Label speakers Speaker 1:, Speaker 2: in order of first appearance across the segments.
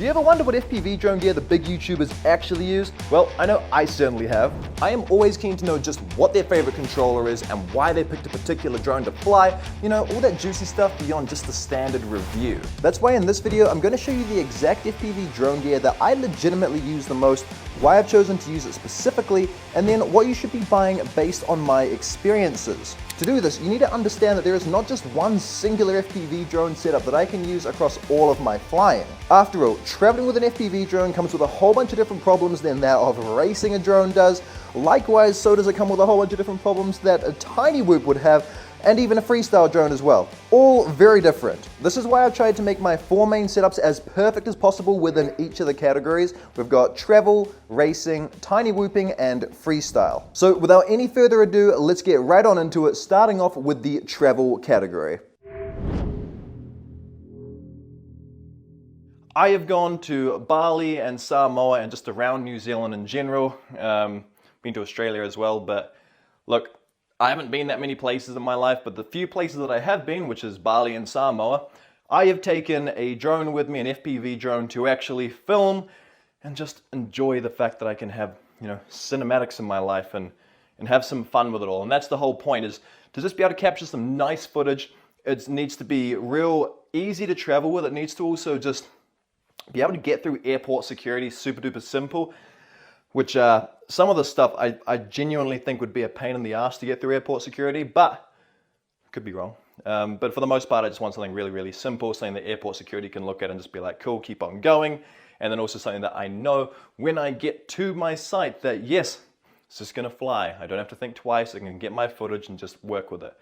Speaker 1: Do you ever wonder what FPV drone gear the big YouTubers actually use? Well, I know I certainly have. I am always keen to know just what their favorite controller is and why they picked a particular drone to fly. You know, all that juicy stuff beyond just the standard review. That's why in this video, I'm going to show you the exact FPV drone gear that I legitimately use the most, why I've chosen to use it specifically, and then what you should be buying based on my experiences. To do this, you need to understand that there is not just one singular FPV drone setup that I can use across all of my flying. After all, traveling with an FPV drone comes with a whole bunch of different problems than that of racing a drone does. Likewise, so does it come with a whole bunch of different problems that a tiny whoop would have, and even a freestyle drone as well. All very different. This is why I've tried to make my 4 main setups as perfect as possible within each of the categories. We've got travel, racing, tiny whooping, and freestyle. So without any further ado, let's get right on into it, starting off with the travel category. I have gone to Bali and Samoa and just around New Zealand in general. Been to Australia as well, but look, I haven't been that many places in my life, but the few places that I have been, which is Bali and Samoa, I have taken a drone with me, an FPV drone, to actually film and just enjoy the fact that I can have, you know, cinematics in my life and have some fun with it all. And that's the whole point, is to just be able to capture some nice footage. It needs to be real easy to travel with. It needs to also just be able to get through airport security, super duper simple, which some of the stuff I genuinely think would be a pain in the ass to get through airport security, but could be wrong. But for the most part, I just want something really, really simple, something that airport security can look at and just be like, cool, keep on going. And then also something that I know when I get to my site that, yes, it's just gonna fly. I don't have to think twice. I can get my footage and just work with it.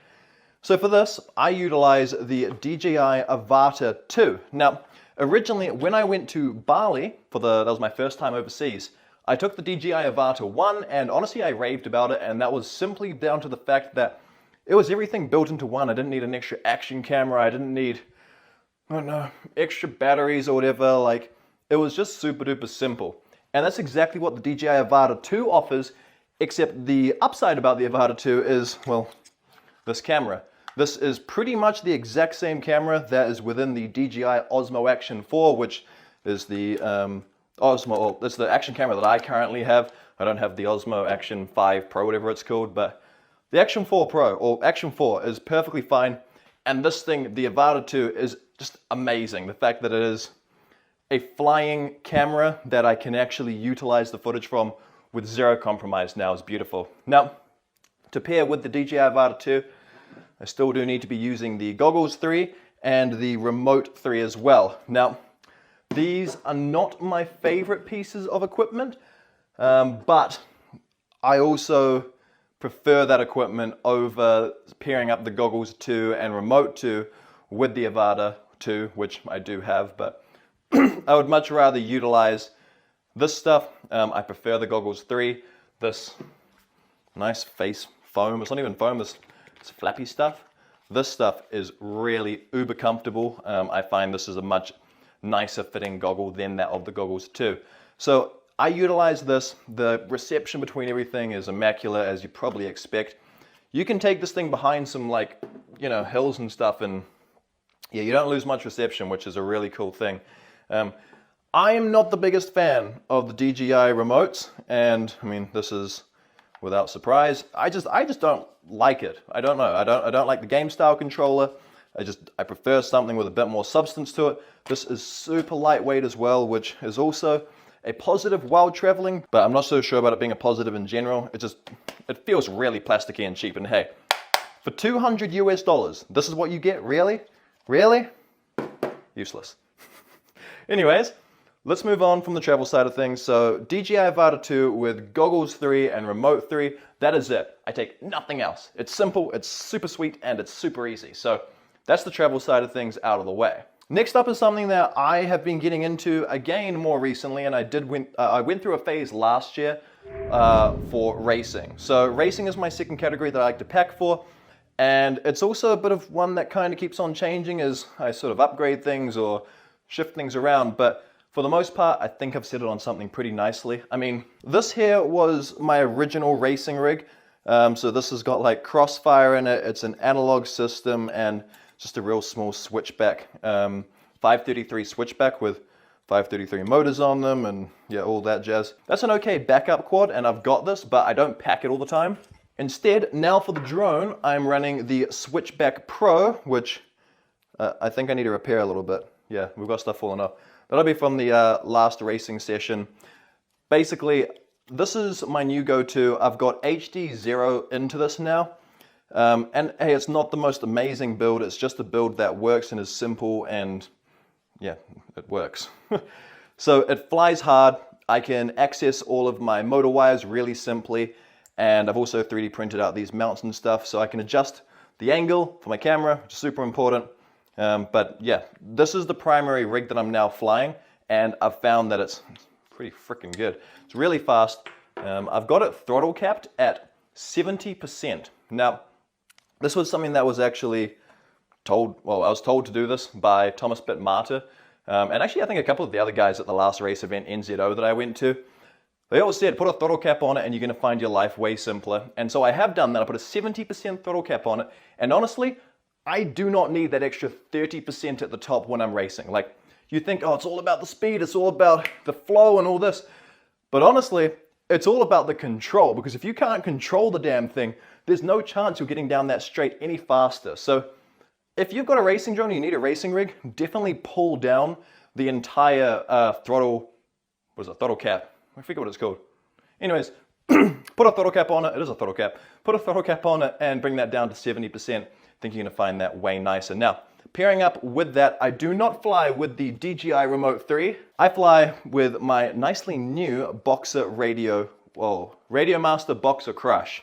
Speaker 1: So for this, I utilize the DJI Avata 2. Now, originally, when I went to Bali, that was my first time overseas, I took the DJI Avata 1, and honestly I raved about it, and that was simply down to the fact that it was everything built into one. I didn't need an extra action camera, I didn't need, I don't know, extra batteries or whatever. Like, it was just super duper simple. And that's exactly what the DJI Avata 2 offers, except the upside about the Avata 2 is, well, this camera. This is pretty much the exact same camera that is within the DJI Osmo Action 4, which is the Osmo, that's the action camera that I currently have. I don't have the Osmo Action 5 Pro, whatever it's called, but the Action 4 Pro, or Action 4, is perfectly fine. And this thing, the Avata 2, is just amazing. The fact that it is a flying camera that I can actually utilize the footage from with zero compromise now is beautiful. Now, to pair with the DJI Avata 2, I still do need to be using the Goggles 3 and the Remote 3 as well. Now, these are not my favorite pieces of equipment, but I also prefer that equipment over pairing up the Goggles 2 and Remote 2 with the Avata 2, which I do have, but I would much rather utilize this stuff. I prefer the Goggles 3, this nice face foam. It's not even foam, it's flappy stuff. This stuff is really uber comfortable. I find this is a much nicer fitting goggle than that of the Goggles 2. So I utilize this. The reception between everything is immaculate, as you probably expect. You can take this thing behind some, like, you know, hills and stuff, and yeah, you don't lose much reception, which is a really cool thing. I am not the biggest fan of the DJI remotes, and I mean, this is without surprise. I just don't like it. I don't know. I don't like the game style controller. I prefer something with a bit more substance to it. This is super lightweight as well, which is also a positive while traveling, but I'm not so sure about it being a positive in general. It feels really plasticky and cheap, and hey, for $200 US, this is what you get? Really? Really? Useless. Anyways, let's move on from the travel side of things. So DJI Avata 2 with Goggles 3 and Remote 3, that is it. I take nothing else. It's simple, it's super sweet, and it's super easy. So that's the travel side of things out of the way. Next up is something that I have been getting into again more recently, and I went through a phase last year for racing. So racing is my second category that I like to pack for, and it's also a bit of one that kind of keeps on changing as I sort of upgrade things or shift things around, but for the most part, I think I've settled on something pretty nicely. I mean, this here was my original racing rig. So this has got like crossfire in it. It's an analog system and just a real small switchback, 533 switchback with 533 motors on them, and yeah, all that jazz. That's an okay backup quad, and I've got this, but I don't pack it all the time. Instead, now for the drone, I'm running the Switchback Pro, which I think I need to repair a little bit. Yeah, we've got stuff falling off. That'll be from the last racing session. Basically, this is my new go-to. I've got HD0 into this now. And hey, it's not the most amazing build. It's just a build that works and is simple, and yeah, it works. So it flies hard. I can access all of my motor wires really simply. And I've also 3D printed out these mounts and stuff, so I can adjust the angle for my camera, which is super important. But yeah, this is the primary rig that I'm now flying, and I've found that it's pretty freaking good. It's really fast. I've got it throttle capped at 70%. Now, this was something that was actually told, well, I was told to do this by Thomas Bitt-Martyr. And actually, I think a couple of the other guys at the last race event, NZO, that I went to, they always said, put a throttle cap on it and you're going to find your life way simpler. And so I have done that. I put a 70% throttle cap on it. And honestly, I do not need that extra 30% at the top when I'm racing. Like, you think, oh, it's all about the speed, it's all about the flow and all this. But honestly, it's all about the control, because if you can't control the damn thing, there's no chance you're getting down that straight any faster. So if you've got a racing drone and you need a racing rig, definitely pull down the entire throttle cap. I forget what it's called. Anyways, put a throttle cap on it. It is a throttle cap. Put a throttle cap on it and bring that down to 70%. I think you're going to find that way nicer. Now, pairing up with that, I do not fly with the DJI Remote 3. I fly with my nicely new Boxer Radio Master Boxer Crush.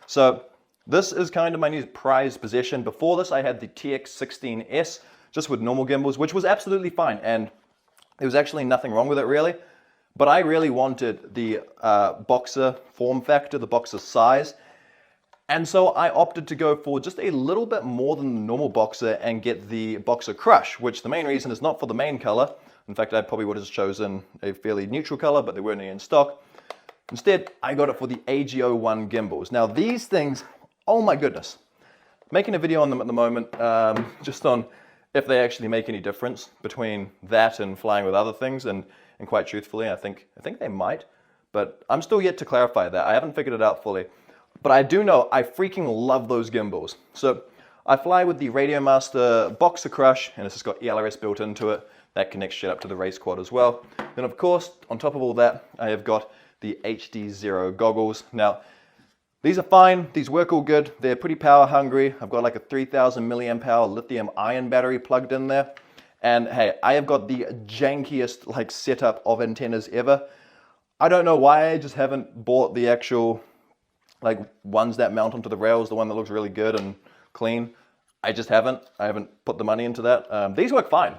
Speaker 1: So this is kind of my new prized possession. Before this, I had the TX16S just with normal gimbals, which was absolutely fine. And there was actually nothing wrong with it really. But I really wanted the Boxer form factor, the Boxer size. And so I opted to go for just a little bit more than the normal Boxer and get the Boxer Crush, which the main reason is not for the main color. In fact, I probably would have chosen a fairly neutral color, but they weren't in stock. Instead, I got it for the AG01 gimbals. Now these things, oh my goodness. Making a video on them at the moment, just on if they actually make any difference between that and flying with other things. And quite truthfully, I think they might, but I'm still yet to clarify that. I haven't figured it out fully. But I do know I freaking love those gimbals. So I fly with the Radio Master Boxer Crush, and it's just got ELRS built into it. That connects straight up to the race quad as well. Then of course, on top of all that, I have got the HD0 goggles. Now, these are fine. These work all good. They're pretty power hungry. I've got like a 3000 milliamp hour lithium ion battery plugged in there. And hey, I have got the jankiest like setup of antennas ever. I don't know why I just haven't bought the actual like ones that mount onto the rails, the one that looks really good and clean. I just haven't. I haven't put the money into that. These work fine.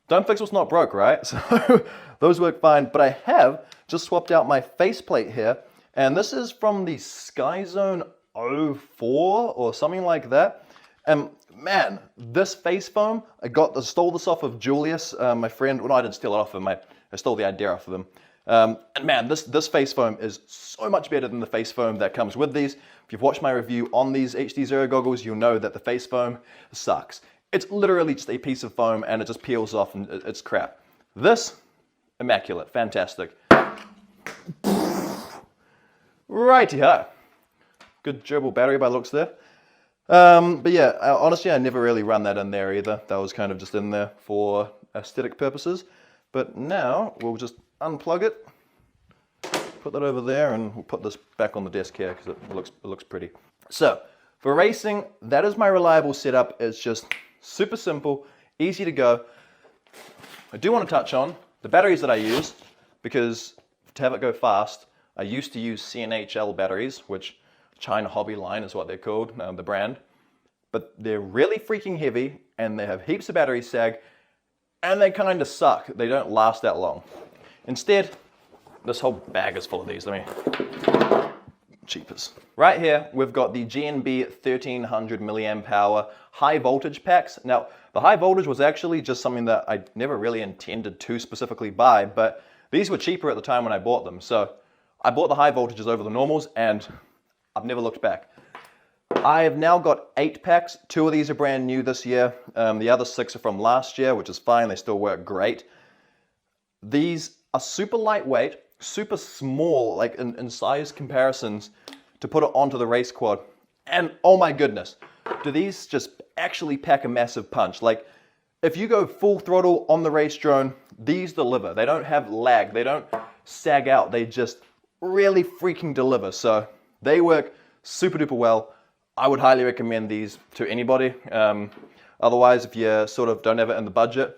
Speaker 1: Don't fix what's not broke, right? So those work fine. But I have just swapped out my faceplate here. And this is from the Skyzone 04 or something like that. And man, this face foam, I stole this off of Julius, my friend. Well, no, I didn't steal it off of him. I stole the idea off of him. And man, this face foam is so much better than the face foam that comes with these. If you've watched my review on these HD0 goggles, you'll know that the face foam sucks. It's literally just a piece of foam and it just peels off and it's crap. This, immaculate, fantastic. Righty-ho. Good durable battery by the looks there. But yeah, honestly, I never really run that in there either. That was kind of just in there for aesthetic purposes. But now we'll just unplug it, put that over there, and we'll put this back on the desk here because it looks pretty. So for racing, that is my reliable setup. It's just super simple, easy to go. I do want to touch on the batteries that I use, because to have it go fast, I used to use CNHL batteries, which China Hobby Line is what they're called, the brand. But they're really freaking heavy and they have heaps of battery sag and they kind of suck. They don't last that long. Instead, this whole bag is full of these. Let me, cheapers. Right here, we've got the GNB 1300 milliamp hour high voltage packs. Now, the high voltage was actually just something that I never really intended to specifically buy, but these were cheaper at the time when I bought them. So I bought the high voltages over the normals and I've never looked back. I have now got 8 packs. 2 of these are brand new this year. The other 6 are from last year, which is fine. They still work great. these are super lightweight, super small, like in size comparisons, to put it onto the race quad. And oh my goodness, do these just actually pack a massive punch. Like, if you go full throttle on the race drone, these deliver. They don't have lag, they don't sag out, they just really freaking deliver. So they work super duper well. I would highly recommend these to anybody. Otherwise, if you sort of don't have it in the budget,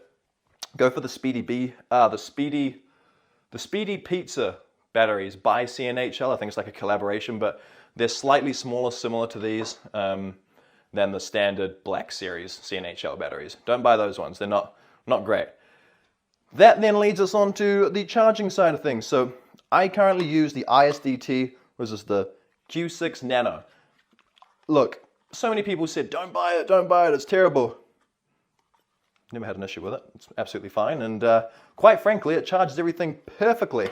Speaker 1: go for the Speedy Pizza batteries by CNHL. I think it's like a collaboration, but they're slightly smaller, similar to these than the standard Black Series CNHL batteries. Don't buy those ones, they're not great. That then leads us on to the charging side of things. So I currently use the ISDT, which is the Q6 Nano. Look, so many people said, don't buy it, it's terrible. Never had an issue with it, it's absolutely fine, and quite frankly, it charges everything perfectly.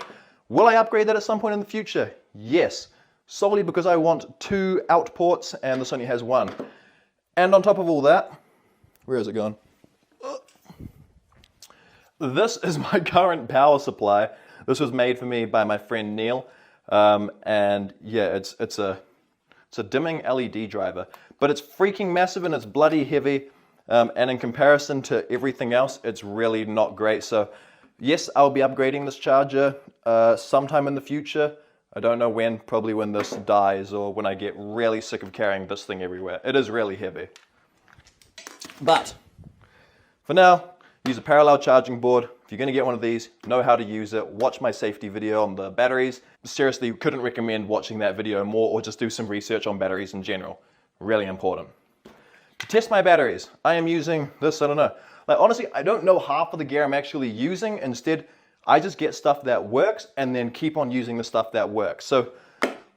Speaker 1: Will I upgrade that at some point in the future? Yes, solely because I want 2 out ports, and this only has 1. And on top of all that, where is it gone? This is my current power supply. This was made for me by my friend Neil, and yeah, it's a dimming LED driver, but it's freaking massive and it's bloody heavy, and in comparison to everything else, it's really not great. So yes, I'll be upgrading this charger sometime in the future. I don't know when, probably when this dies or when I get really sick of carrying this thing everywhere. It is really heavy. But for now, use a parallel charging board. If you're going to get one of these, know how to use it. Watch my safety video on the batteries. Seriously, couldn't recommend watching that video more, or just do some research on batteries in general. Really important. To test my batteries, I am using this, I don't know. Like, honestly, I don't know half of the gear I'm actually using. Instead, I just get stuff that works and then keep on using the stuff that works. So,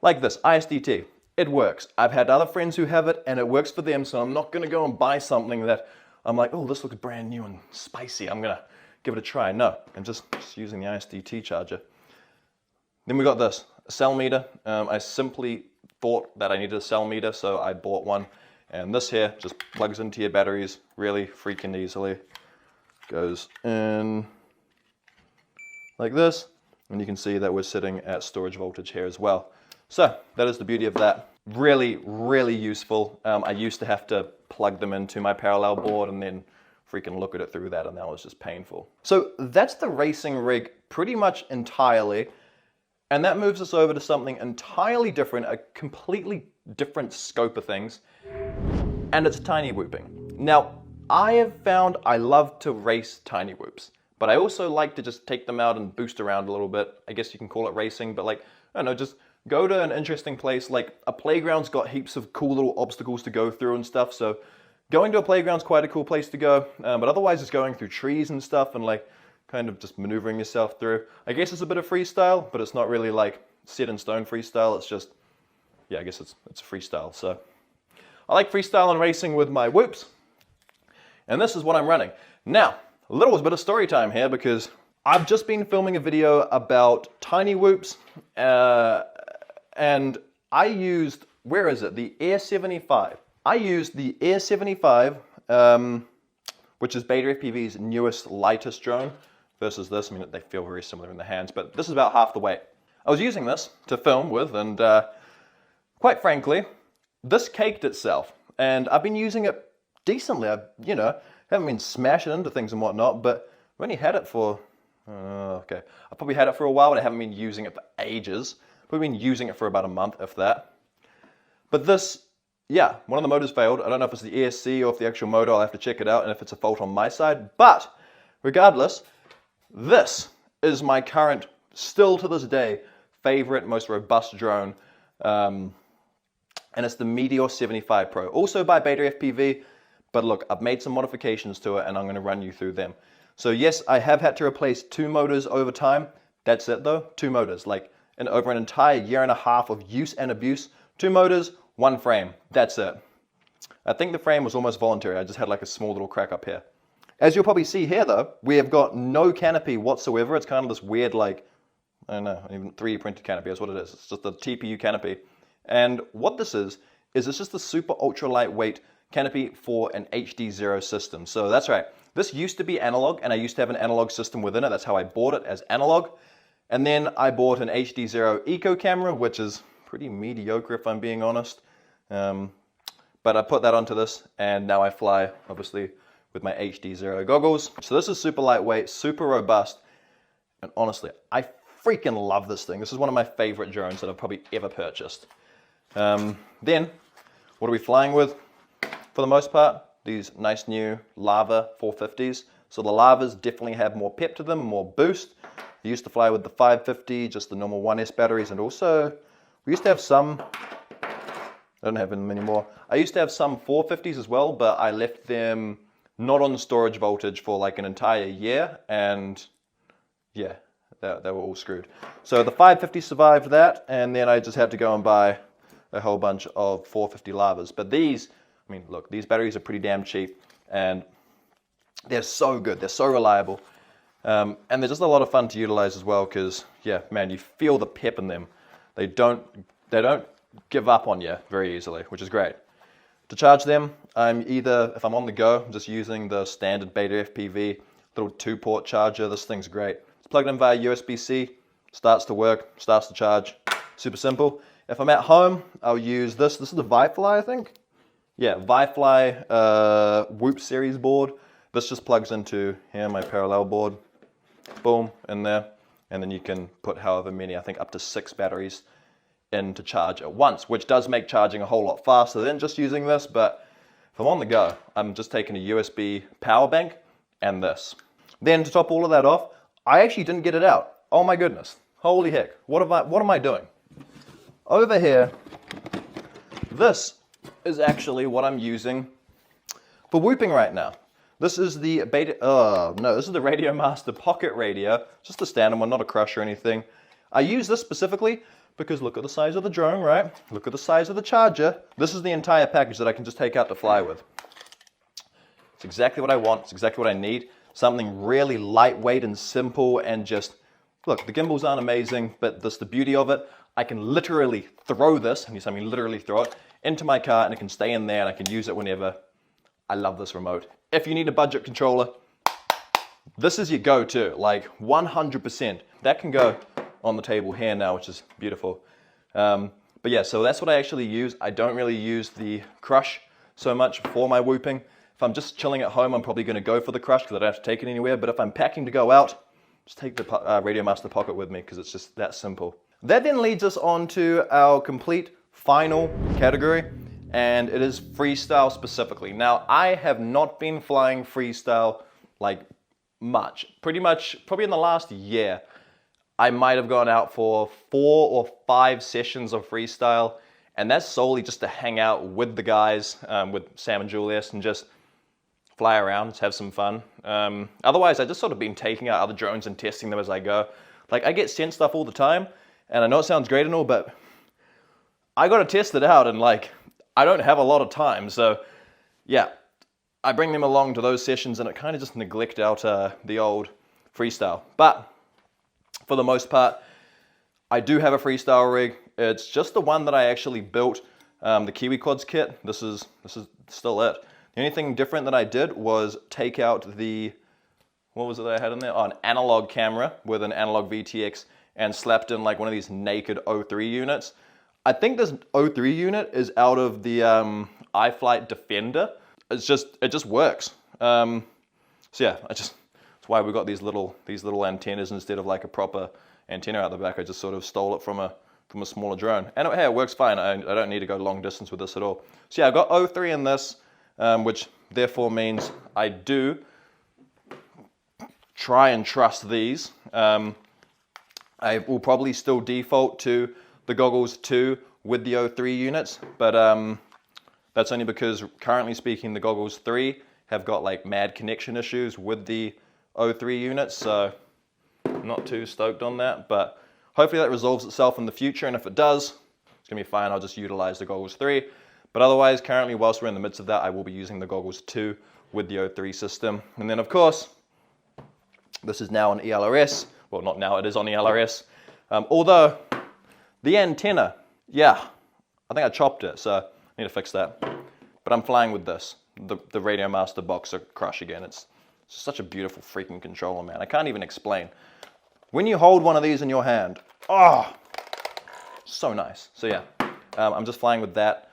Speaker 1: like this, ISDT, it works. I've had other friends who have it and it works for them, so I'm not gonna go and buy something that I'm like, oh, this looks brand new and spicy, I'm gonna give it a try. No, I'm just using the ISDT charger. Then we got this, a cell meter. I simply thought that I needed a cell meter, so I bought one. And this here just plugs into your batteries really freaking easily. Goes in like this, and you can see that we're sitting at storage voltage here as well. So that is the beauty of that. Really, really useful. I used to have to plug them into my parallel board and then freaking look at it through that, and that was just painful. So that's the racing rig pretty much entirely. And that moves us over to something entirely different, a completely different scope of things, and it's tiny whooping. Now, I have found I love to race tiny whoops, but I also like to just take them out and boost around a little bit. I guess you can call it racing, but like, I don't know, just go to an interesting place. Like, a playground's got heaps of cool little obstacles to go through and stuff, so going to a playground's quite a cool place to go, but otherwise it's going through trees and stuff and like kind of just maneuvering yourself through. I guess it's a bit of freestyle, but it's not really like set in stone freestyle. It's just, yeah, I guess it's freestyle. So I like freestyle and racing with my whoops, and this is what I'm running. Now, a little bit of story time here because I've just been filming a video about tiny whoops, and I used, where is it? The Air 75. I used the Air 75, which is Beta FPV's newest, lightest drone, versus this. I mean, they feel very similar in the hands, but this is about half the weight. I was using this to film with, and quite frankly, this caked itself, and I've been using it decently. I, haven't been smashing into things and whatnot, but I've only had it for, okay, I probably had it for a while, but I haven't been using it for ages. I've been using it for about a month, if that. But this, yeah, one of the motors failed. I don't know if it's the ESC or if the actual motor. I'll have to check it out, and if it's a fault on my side. But regardless, this is my current, still to this day, favorite, most robust drone. And it's the Meteor 75 Pro, also by Beta FPV. But look, I've made some modifications to it, and I'm going to run you through them. So yes, I have had to replace 2 motors over time. That's it though, 2 motors. Like, over an entire year and a half of use and abuse, 2 motors, 1 frame. That's it. I think the frame was almost voluntary. I just had like a small little crack up here. As you'll probably see here though, we have got no canopy whatsoever. It's kind of this weird, like, I don't know, even 3D printed canopy is what it is. It's just a TPU canopy. And what this is it's just a super ultra lightweight canopy for an HD0 system. So that's right. This used to be analog, and I used to have an analog system within it. That's how I bought it, as analog. And then I bought an HD0 Eco camera, which is pretty mediocre if I'm being honest. But I put that onto this, and now I fly, obviously, with my HD0 goggles. So this is super lightweight, super robust, and honestly, I freaking love this thing. This is one of my favorite drones that I've probably ever purchased. Then, what are we flying with? For the most part, these nice new Lava 450s. So the Lavas definitely have more pep to them, more boost. I used to fly with the 550, just the normal 1S batteries, and also we used to have some, I don't have them anymore. I used to have some 450s as well, but I left them not on storage voltage for like an entire year, and yeah, they were all screwed. So the 550 survived that, and then I just had to go and buy a whole bunch of 450 Lavas. But these, I mean, look, these batteries are pretty damn cheap, and they're so good, they're so reliable. And they're just a lot of fun to utilize as well, because, yeah, man, you feel the pep in them. They don't give up on you very easily, which is great. To charge them, I'm either, if I'm on the go, I'm just using the standard Beta FPV little 2-port charger. This thing's great. It's plugged in via USB-C, starts to work, starts to charge, super simple. If I'm at home, I'll use this. This is the Vifly, I think. Yeah, Vifly Whoop series board. This just plugs into here, my parallel board. Boom, in there. And then you can put however many, I think up to 6 batteries in to charge at once, which does make charging a whole lot faster than just using this. But if I'm on the go, I'm just taking a USB power bank and this. Then to top all of that off, I actually didn't get it out. Oh my goodness. Holy heck. What am I doing? Over here, this is actually what I'm using for whooping right now. This is the this is the Radio Master Pocket Radio, just a standard one, not a crush or anything. I use this specifically because look at the size of the drone, right? Look at the size of the charger. This is the entire package that I can just take out to fly with. It's exactly what I want, it's exactly what I need. Something really lightweight and simple, and just, look, the gimbals aren't amazing, but that's the beauty of it. I can literally throw this, and yes, I mean literally throw it, into my car, and it can stay in there, and I can use it whenever. I love this remote. If you need a budget controller, this is your go-to, like 100%. That can go on the table here now, which is beautiful. But yeah, so that's what I actually use. I don't really use the crush so much for my whooping. If I'm just chilling at home, I'm probably going to go for the crush because I don't have to take it anywhere. But if I'm packing to go out, just take the Radio Master Pocket with me because it's just that simple. That then leads us on to our complete final category, and it is freestyle specifically. Now, I have not been flying freestyle like much. Pretty much, probably in the last year, I might have gone out for 4 or 5 sessions of freestyle, and that's solely just to hang out with the guys, with Sam and Julius, and just fly around, just have some fun. Otherwise, I've just sort of been taking out other drones and testing them as I go. Like, I get sent stuff all the time, and I know it sounds great and all, but I gotta test it out, and like, I don't have a lot of time, so yeah, I bring them along to those sessions, and it kind of just neglect out the old freestyle. But for the most part, I do have a freestyle rig. It's just the one that I actually built, the Kiwi Quads kit. This is still it. The only thing different that I did was take out the, what was it that I had in there? Oh, an analog camera with an analog VTX, and slapped in like one of these naked 03 units. I think this 03 unit is out of the iFlight Defender. It just works. So yeah, that's why we got these little antennas instead of like a proper antenna out the back. I just sort of stole it from a smaller drone, and hey, it works fine. I don't need to go long distance with this at all. So yeah, I got 03 in this, which therefore means I do try and trust these. I will probably still default to the goggles 2 with the 03 units, but that's only because currently speaking, the goggles 3 have got like mad connection issues with the 03 units, so I'm not too stoked on that, but hopefully that resolves itself in the future, and if it does, it's gonna be fine. I'll just utilize the goggles 3, but otherwise, currently, whilst we're in the midst of that, I will be using the goggles 2 with the 03 system. And then of course, this is now on ELRS. Well, not now, it is on ELRS. Although the antenna, yeah, I think I chopped it, so I need to fix that. but I'm flying with this, the Radio Master Boxer Crush again. It's such a beautiful freaking controller, man. I can't even explain. When you hold one of these in your hand, oh, so nice. So yeah, I'm just flying with that.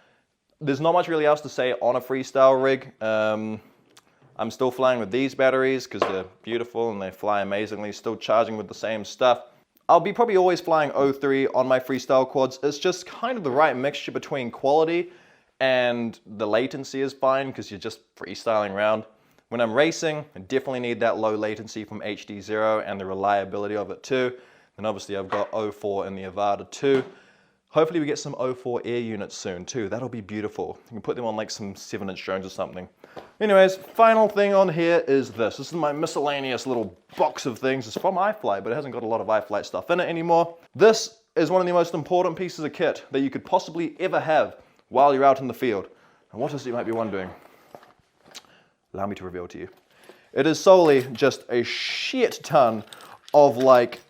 Speaker 1: There's not much really else to say on a freestyle rig. I'm still flying with these batteries because they're beautiful and they fly amazingly, still charging with the same stuff. I'll be probably always flying 03 on my freestyle quads. It's just kind of the right mixture between quality and the latency is fine because you're just freestyling around. When I'm racing, I definitely need that low latency from HD0 and the reliability of it too. And obviously I've got 04 in the Avata too. Hopefully we get some 04 air units soon too. That'll be beautiful. You can put them on like some 7-inch drones or something. Anyways, final thing on here is this. This is my miscellaneous little box of things. It's from iFlight, but it hasn't got a lot of iFlight stuff in it anymore. This is one of the most important pieces of kit that you could possibly ever have while you're out in the field. And what is it, you might be wondering? Allow me to reveal to you. It is solely just a shit ton of like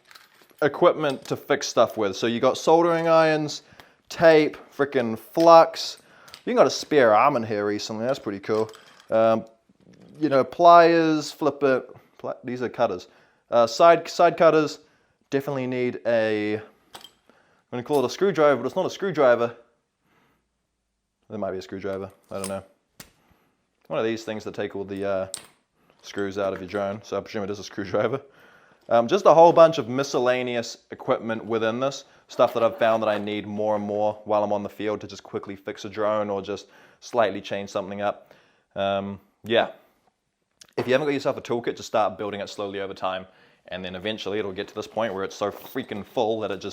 Speaker 1: equipment to fix stuff with. So you got soldering irons, tape, freaking flux. You got a spare arm in here recently. That's pretty cool. You know, pliers, flipper. These are cutters. Side cutters. Definitely need a. I'm going to call it a screwdriver, but it's not a screwdriver. There might be a screwdriver. I don't know. One of these things that take all the screws out of your drone. So I presume it is a screwdriver. Just a whole bunch of miscellaneous equipment within this. Stuff that I've found that I need more and more while I'm on the field to just quickly fix a drone or just slightly change something up. Yeah. If you haven't got yourself a toolkit, just start building it slowly over time. And then eventually it'll get to this point where it's so freaking full that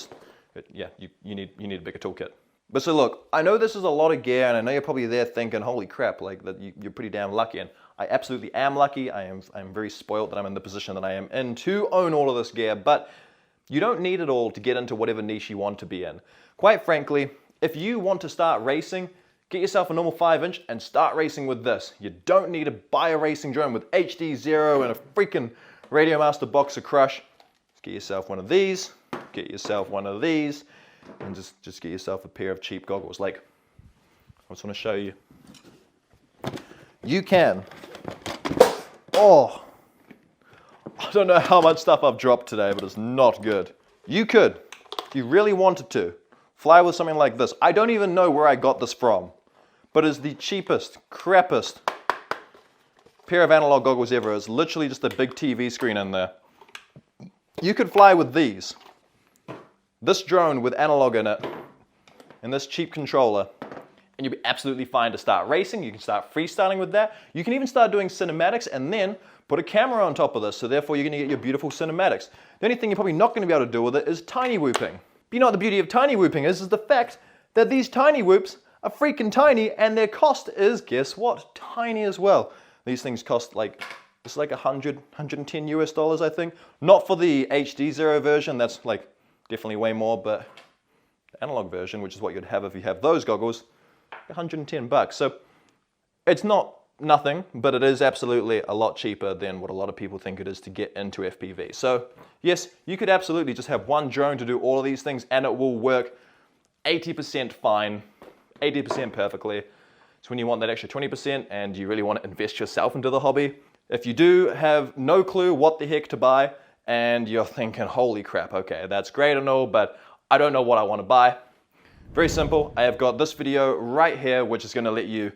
Speaker 1: you need a bigger toolkit. But so look, I know this is a lot of gear and I know you're probably there thinking, holy crap, like that you're pretty damn lucky. And I absolutely am lucky. I'm very spoiled that I'm in the position that I am in to own all of this gear, but you don't need it all to get into whatever niche you want to be in. Quite frankly, if you want to start racing, get yourself a normal 5-inch and start racing with this. You don't need to buy a racing drone with HD0 and a freaking Radio Master Boxer Crush. Just get yourself one of these, get yourself one of these, and just get yourself a pair of cheap goggles. Like, I just want to show you. You can. Oh, I don't know how much stuff I've dropped today, but it's not good. You could, if you really wanted to, fly with something like this. I don't even know where I got this from, but it's the cheapest, crappiest pair of analog goggles ever. It's literally just a big TV screen in there. You could fly with these. This drone with analog in it, and this cheap controller, and you'll be absolutely fine to start racing. You can start freestyling with that. You can even start doing cinematics and then put a camera on top of this, so therefore you're going to get your beautiful cinematics. The only thing you're probably not going to be able to do with it is tiny whooping. But you know what the beauty of tiny whooping is the fact that these tiny whoops are freaking tiny and their cost is, guess what, tiny as well. These things cost like, it's like $100, $110 US, I think. Not for the HD0 version, that's like definitely way more, but the analog version, which is what you'd have if you have those goggles, 110 bucks. So it's not nothing, but it is absolutely a lot cheaper than what a lot of people think it is to get into FPV. So yes, you could absolutely just have one drone to do all of these things and it will work 80% fine, 80% perfectly. So when you want that extra 20% and you really want to invest yourself into the hobby, if you do have no clue what the heck to buy and you're thinking, holy crap, okay, that's great and all, but I don't know what I want to buy. Very simple. I have got this video right here, which is going to let you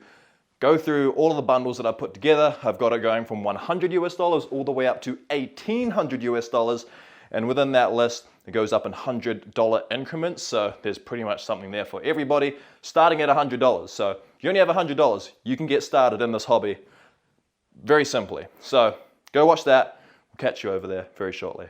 Speaker 1: go through all of the bundles that I put together. I've got it going from $100 US all the way up to $1,800 US. And within that list, it goes up in $100 increments. So there's pretty much something there for everybody, starting at $100. So if you only have $100, you can get started in this hobby very simply. So go watch that. We'll catch you over there very shortly.